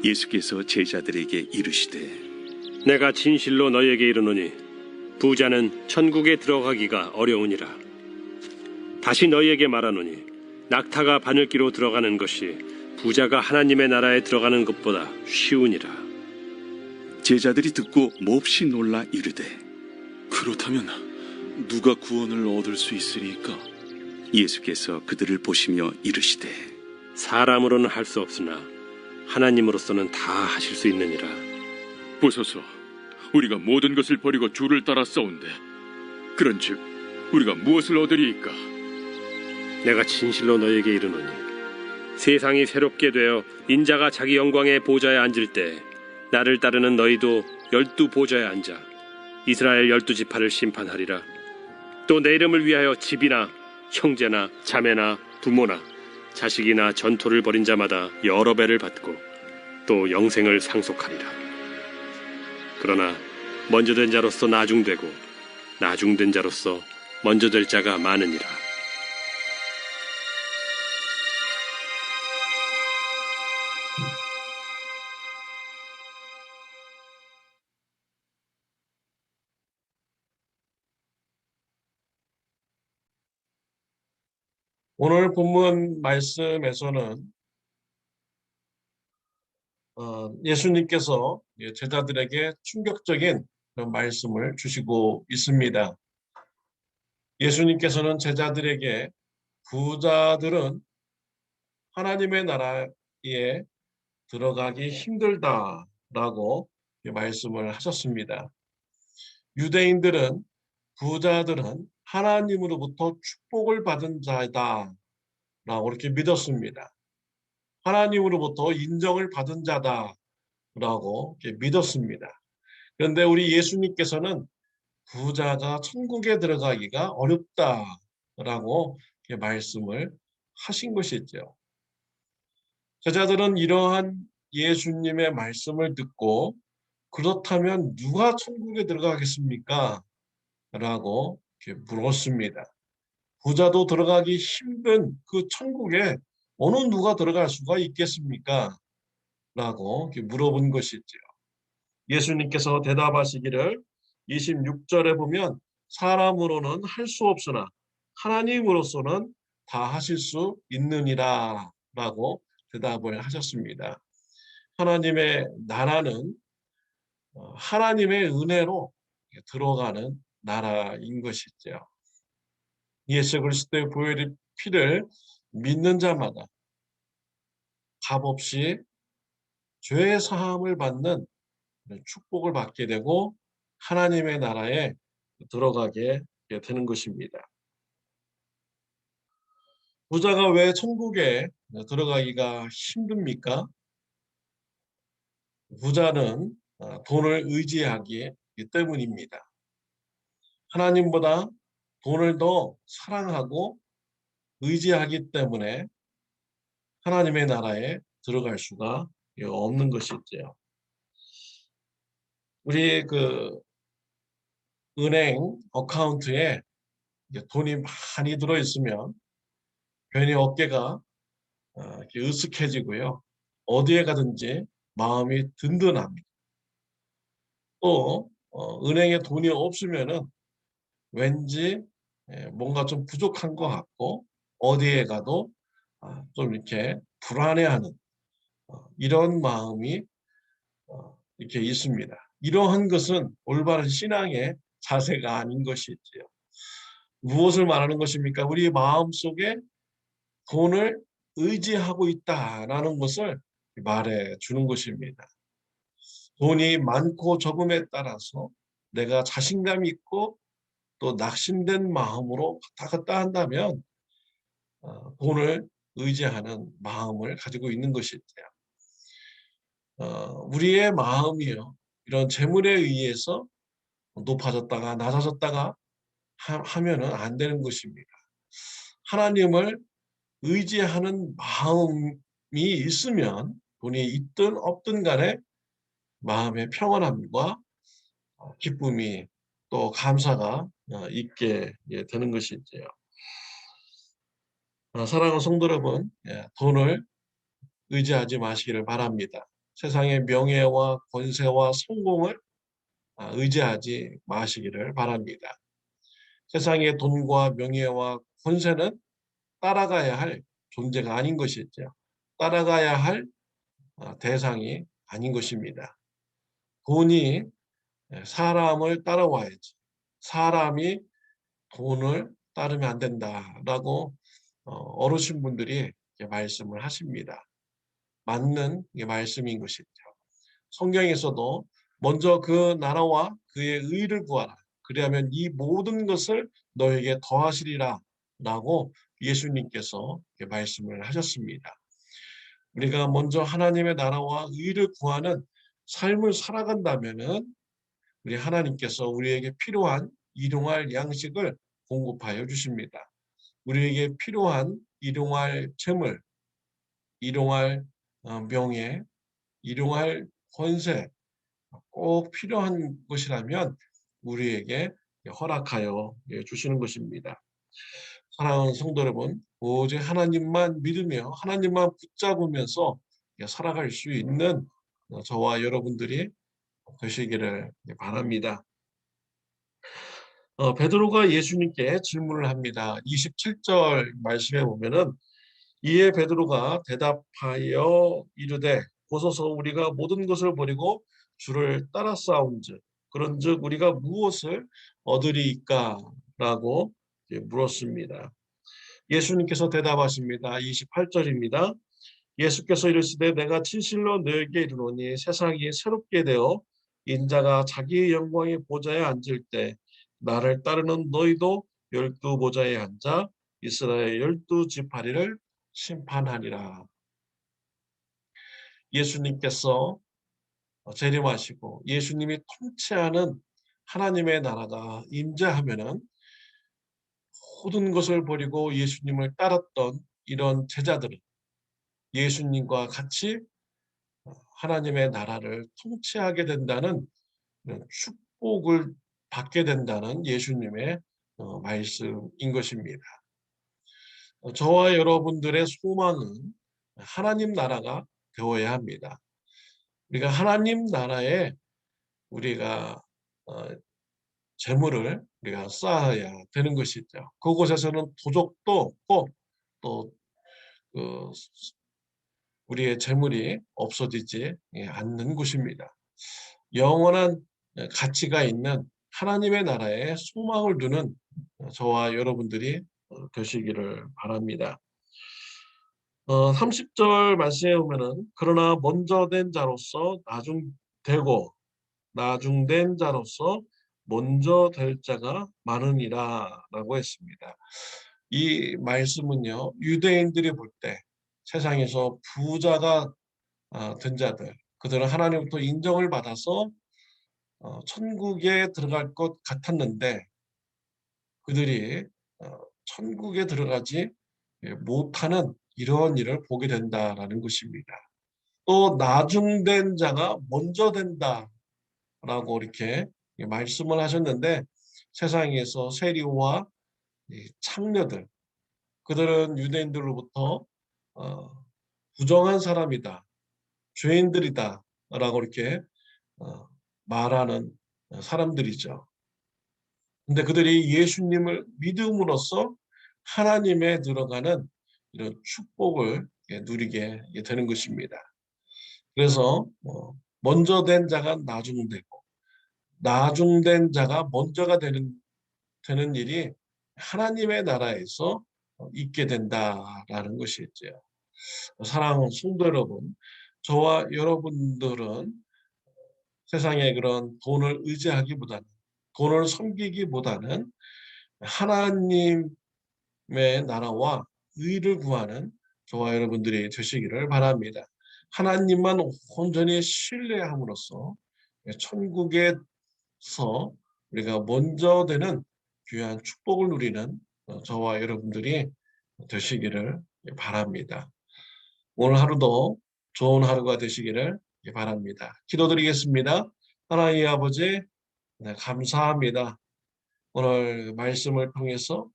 예수께서 제자들에게 이르시되 내가 진실로 너희에게 이르노니 부자는 천국에 들어가기가 어려우니라. 다시 너희에게 말하노니 낙타가 바늘기로 들어가는 것이 부자가 하나님의 나라에 들어가는 것보다 쉬우니라. 제자들이 듣고 몹시 놀라 이르되 그렇다면 누가 구원을 얻을 수 있으리까? 예수께서 그들을 보시며 이르시되 사람으로는 할 수 없으나 하나님으로서는 다 하실 수 있느니라. 보소서, 우리가 모든 것을 버리고 주를 따라 싸운데 그런즉 우리가 무엇을 얻으리이까? 내가 진실로 너희에게 이르노니 세상이 새롭게 되어 인자가 자기 영광의 보좌에 앉을 때 나를 따르는 너희도 12 보좌에 앉아 이스라엘 12지파를 심판하리라. 또 내 이름을 위하여 집이나 형제나 자매나 부모나 자식이나 전토를 벌인 자마다 여러 배를 받고 또 영생을 상속하리라. 그러나 먼저 된 자로서 나중되고 나중된 자로서 먼저 될 자가 많으니라. 오늘 본문 말씀에서는 예수님께서 제자들에게 충격적인 그런 말씀을 주시고 있습니다. 예수님께서는 제자들에게 부자들은 하나님의 나라에 들어가기 힘들다라고 말씀을 하셨습니다. 유대인들은 부자들은 하나님으로부터 축복을 받은 자다라고 이렇게 믿었습니다. 하나님으로부터 인정을 받은 자다라고 이렇게 믿었습니다. 그런데 우리 예수님께서는 부자가 천국에 들어가기가 어렵다라고 이렇게 말씀을 하신 것이죠. 제자들은 이러한 예수님의 말씀을 듣고 그렇다면 누가 천국에 들어가겠습니까? 라고 이렇게 물었습니다. 부자도 들어가기 힘든 그 천국에 어느 누가 들어갈 수가 있겠습니까? 라고 이렇게 물어본 것이지요. 예수님께서 대답하시기를 26절에 보면 사람으로는 할 수 없으나 하나님으로서는 다 하실 수 있느니라 라고 대답을 하셨습니다. 하나님의 나라는 하나님의 은혜로 들어가는 나라인 것이죠. 예수 그리스도의 보혈의 피를 믿는 자마다 값없이 죄의 사함을 받는 축복을 받게 되고 하나님의 나라에 들어가게 되는 것입니다. 부자가 왜 천국에 들어가기가 힘듭니까? 부자는 돈을 의지하기 때문입니다. 하나님보다 돈을 더 사랑하고 의지하기 때문에 하나님의 나라에 들어갈 수가 없는 것이죠. 우리 은행 어카운트에 돈이 많이 들어있으면 괜히 어깨가 이렇게 으쓱해지고요. 어디에 가든지 마음이 든든합니다. 또 은행에 돈이 없으면은 왠지 뭔가 좀 부족한 것 같고 어디에 가도 좀 이렇게 불안해하는 이런 마음이 이렇게 있습니다. 이러한 것은 올바른 신앙의 자세가 아닌 것이지요. 무엇을 말하는 것입니까? 우리 마음속에 돈을 의지하고 있다라는 것을 말해 주는 것입니다. 돈이 많고 적음에 따라서 내가 자신감 있고 또 낙심된 마음으로 왔다 갔다 한다면 돈을 의지하는 마음을 가지고 있는 것이죠. 우리의 마음이요. 이런 재물에 의해서 높아졌다가 낮아졌다가 하면은 안 되는 것입니다. 하나님을 의지하는 마음이 있으면 돈이 있든 없든 간에 마음의 평안함과 기쁨이 또 감사가 있게 되는 것이지요. 사랑하는 성도 여러분, 돈을 의지하지 마시기를 바랍니다. 세상의 명예와 권세와 성공을 의지하지 마시기를 바랍니다. 세상의 돈과 명예와 권세는 따라가야 할 존재가 아닌 것이죠. 따라가야 할 대상이 아닌 것입니다. 돈이 사람을 따라와야지. 사람이 돈을 따르면 안 된다라고 어르신분들이 말씀을 하십니다. 맞는 말씀인 것이죠. 성경에서도 먼저 그 나라와 그의 의를 구하라. 그리하면 이 모든 것을 너에게 더하시리라 라고 예수님께서 말씀을 하셨습니다. 우리가 먼저 하나님의 나라와 의를 구하는 삶을 살아간다면은 우리 하나님께서 우리에게 필요한 일용할 양식을 공급하여 주십니다. 우리에게 필요한 일용할 재물, 일용할 명예, 일용할 권세 꼭 필요한 것이라면 우리에게 허락하여 주시는 것입니다. 사랑하는 성도 여러분, 오직 하나님만 믿으며 하나님만 붙잡으면서 살아갈 수 있는 저와 여러분들이 되시기를 바랍니다. 베드로가 예수님께 질문을 합니다. 27절 말씀에 보면은 이에 베드로가 대답하여 이르되 보소서 우리가 모든 것을 버리고 주를 따라 싸운즉 그런즉 우리가 무엇을 얻으리이까? 라고 물었습니다. 예수님께서 대답하십니다. 28절입니다. 예수께서 이르시되 내가 진실로 너에게 이르노니 세상이 새롭게 되어 인자가 자기의 영광의 보좌에 앉을 때 나를 따르는 너희도 12보좌에 앉아 이스라엘 12지파리를 심판하리라. 예수님께서 재림하시고 예수님이 통치하는 하나님의 나라가 임재하면은 모든 것을 버리고 예수님을 따랐던 이런 제자들은 예수님과 같이 하나님의 나라를 통치하게 된다는 축복을 받게 된다는 예수님의 말씀인 것입니다. 저와 여러분들의 소망은 하나님 나라가 되어야 합니다. 우리가 하나님 나라에 우리가 재물을 우리가 쌓아야 되는 것이죠. 그곳에서는 도적도 없고 또 우리의 재물이 없어지지 않는 곳입니다. 영원한 가치가 있는 하나님의 나라에 소망을 두는 저와 여러분들이 되시기를 바랍니다. 30절 말씀에 보면은 그러나 먼저 된 자로서 나중되고 나중된 자로서 먼저 될 자가 많으니라 라고 했습니다. 이 말씀은요 유대인들이 볼 때 세상에서 부자가 된 자들 그들은 하나님부터 인정을 받아서 천국에 들어갈 것 같았는데 그들이 천국에 들어가지 못하는 이런 일을 보게 된다라는 것입니다. 또 나중된 자가 먼저 된다라고 이렇게 말씀을 하셨는데 세상에서 세리와 창녀들 그들은 유대인들로부터 부정한 사람이다, 죄인들이다 라고 이렇게 말하는 사람들이죠. 근데 그들이 예수님을 믿음으로써 하나님에 들어가는 이런 축복을 누리게 되는 것입니다. 그래서 먼저 된 자가 나중되고 나중된 자가 먼저가 되는 일이 하나님의 나라에서 있게 된다라는 것이죠. 사랑하는 성도 여러분, 저와 여러분들은 세상의 그런 돈을 의지하기보다는 돈을 섬기기보다는 하나님의 나라와 의를 구하는 저와 여러분들이 되시기를 바랍니다. 하나님만 온전히 신뢰함으로써 천국에서 우리가 먼저 되는 귀한 축복을 누리는 저와 여러분들이 되시기를 바랍니다. 오늘 하루도 좋은 하루가 되시기를 바랍니다. 기도드리겠습니다. 하나님 아버지 감사합니다. 오늘 말씀을 통해서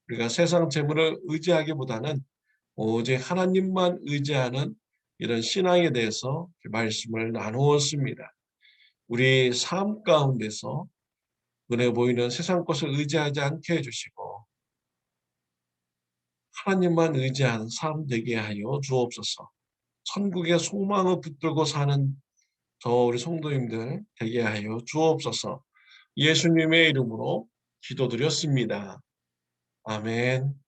우리가 세상 재물을 의지하기보다는 오직 하나님만 의지하는 이런 신앙에 대해서 말씀을 나누었습니다. 우리 삶 가운데서 눈에 보이는 세상 것을 의지하지 않게 해주시고 하나님만 의지하는 삶 되게 하여 주옵소서. 천국의 소망을 붙들고 사는 저 우리 성도님들 되게 하여 주옵소서. 예수님의 이름으로 기도드렸습니다. 아멘.